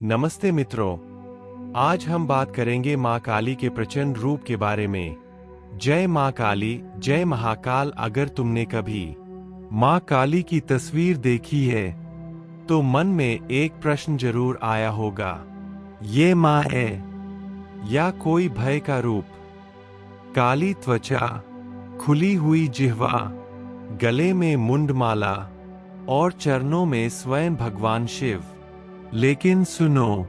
नमस्ते मित्रों, आज हम बात करेंगे माँ काली के प्रचंड रूप के बारे में। जय माँ काली, जय महाकाल। अगर तुमने कभी माँ काली की तस्वीर देखी है तो मन में एक प्रश्न जरूर आया होगा, ये माँ है या कोई भय का रूप? काली त्वचा, खुली हुई जिह्वा, गले में मुंडमाला और चरणों में स्वयं भगवान शिव। लेकिन सुनो,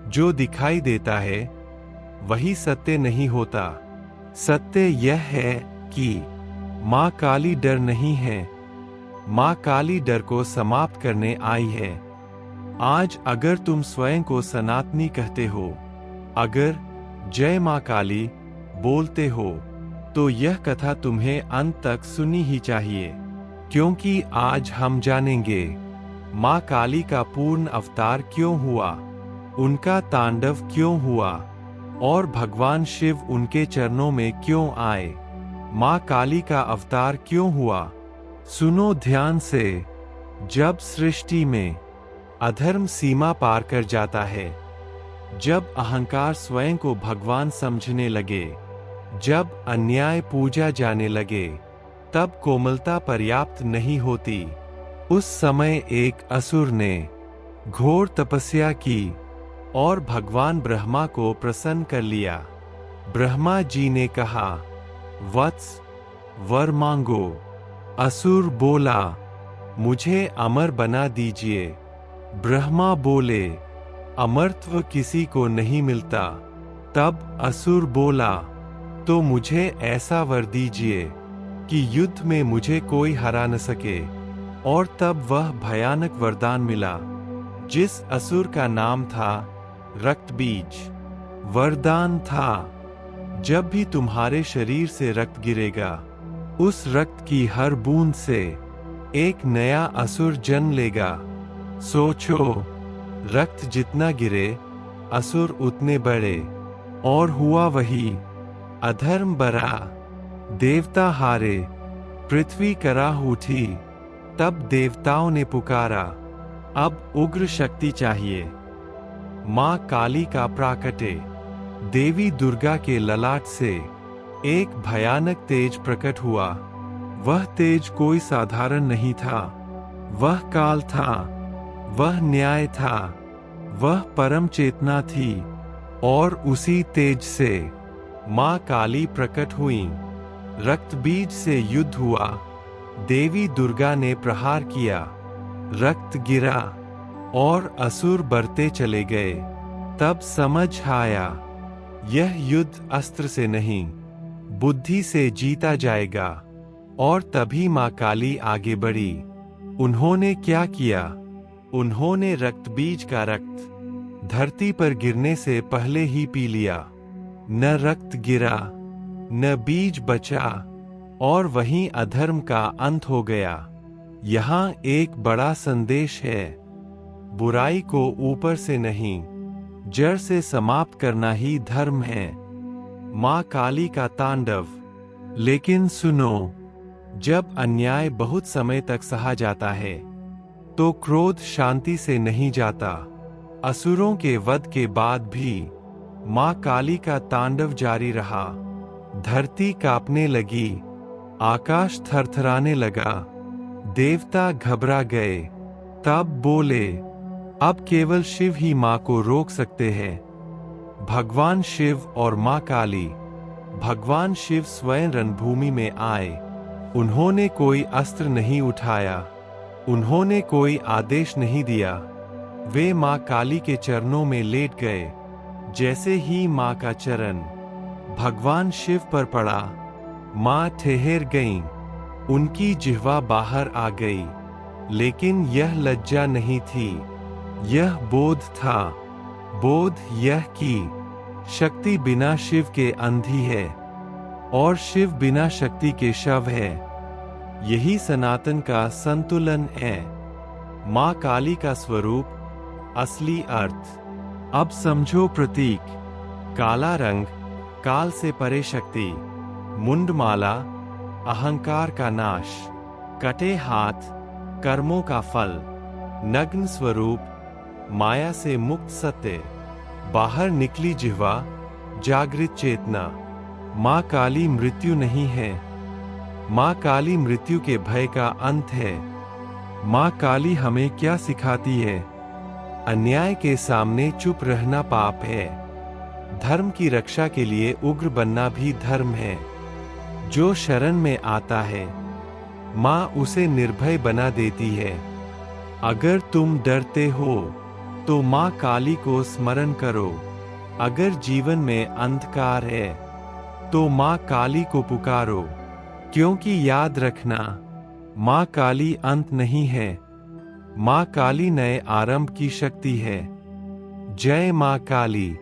जो दिखाई देता है वही सत्य नहीं होता। सत्य यह है कि माँ काली डर नहीं है, माँ काली डर को समाप्त करने आई है। आज अगर तुम स्वयं को सनातनी कहते हो, अगर जय माँ काली बोलते हो, तो यह कथा तुम्हें अंत तक सुननी ही चाहिए, क्योंकि आज हम जानेंगे माँ काली का पूर्ण अवतार क्यों हुआ, उनका तांडव क्यों हुआ और भगवान शिव उनके चरणों में क्यों आए। माँ काली का अवतार क्यों हुआ? सुनो ध्यान से। जब सृष्टि में अधर्म सीमा पार कर जाता है, जब अहंकार स्वयं को भगवान समझने लगे, जब अन्याय पूजा जाने लगे, तब कोमलता पर्याप्त नहीं होती। उस समय एक असुर ने घोर तपस्या की और भगवान ब्रह्मा को प्रसन्न कर लिया। ब्रह्मा जी ने कहा, वत्स, वर मांगो। असुर बोला, मुझे अमर बना दीजिए। ब्रह्मा बोले, अमरत्व किसी को नहीं मिलता। तब असुर बोला, तो मुझे ऐसा वर दीजिए कि युद्ध में मुझे कोई हरा न सके। और तब वह भयानक वरदान मिला, जिस असुर का नाम था रक्तबीज। वरदान था, जब भी तुम्हारे शरीर से रक्त गिरेगा, उस रक्त की हर बूंद से एक नया असुर जन्म लेगा। सोचो, रक्त जितना गिरे, असुर उतने बढ़े। और हुआ वही। अधर्म बढ़ा, देवता हारे, पृथ्वी कराह उठी। तब देवताओं ने पुकारा, अब उग्र शक्ति चाहिए। माँ काली का प्राकटे। देवी दुर्गा के ललाट से एक भयानक तेज प्रकट हुआ। वह तेज कोई साधारण नहीं था, वह काल था, वह न्याय था, वह परम चेतना थी। और उसी तेज से माँ काली प्रकट हुई। रक्तबीज से युद्ध हुआ। देवी दुर्गा ने प्रहार किया, रक्त गिरा और असुर बढ़ते चले गए। तब समझ आया, यह युद्ध अस्त्र से नहीं, बुद्धि से जीता जाएगा। और तभी माँ काली आगे बढ़ी। उन्होंने क्या किया? उन्होंने रक्तबीज का रक्त धरती पर गिरने से पहले ही पी लिया। न रक्त गिरा, न बीज बचा, और वहीं अधर्म का अंत हो गया। यहाँ एक बड़ा संदेश है, बुराई को ऊपर से नहीं, जड़ से समाप्त करना ही धर्म है। माँ काली का तांडव। लेकिन सुनो, जब अन्याय बहुत समय तक सहा जाता है, तो क्रोध शांति से नहीं जाता। असुरों के वध के बाद भी माँ काली का तांडव जारी रहा। धरती कांपने लगी, आकाश थरथराने लगा, देवता घबरा गए। तब बोले, अब केवल शिव ही माँ को रोक सकते हैं। भगवान शिव और माँ काली। भगवान शिव स्वयं रणभूमि में आए। उन्होंने कोई अस्त्र नहीं उठाया, उन्होंने कोई आदेश नहीं दिया। वे माँ काली के चरणों में लेट गए। जैसे ही माँ का चरण भगवान शिव पर पड़ा, माँ ठहर गईं। उनकी जिह्वा बाहर आ गई। लेकिन यह लज्जा नहीं थी, यह बोध था। बोध यह कि शक्ति बिना शिव के अंधी है और शिव बिना शक्ति के शव है। यही सनातन का संतुलन है। माँ काली का स्वरूप, असली अर्थ। अब समझो प्रतीक। काला रंग, काल से परे शक्ति। मुंडमाला, अहंकार का नाश। कटे हाथ, कर्मों का फल। नग्न स्वरूप, माया से मुक्त सत्य, बाहर निकली जिह्वा, जागृत चेतना। माँ काली मृत्यु नहीं है। माँ काली मृत्यु के भय का अंत है। माँ काली हमें क्या सिखाती है? अन्याय के सामने चुप रहना पाप है। धर्म की रक्षा के लिए उग्र बनना भी धर्म है। जो शरण में आता है, माँ उसे निर्भय बना देती है। अगर तुम डरते हो तो माँ काली को स्मरण करो। अगर जीवन में अंधकार है तो माँ काली को पुकारो, क्योंकि याद रखना, माँ काली अंत नहीं है। माँ काली नए आरंभ की शक्ति है। जय माँ काली।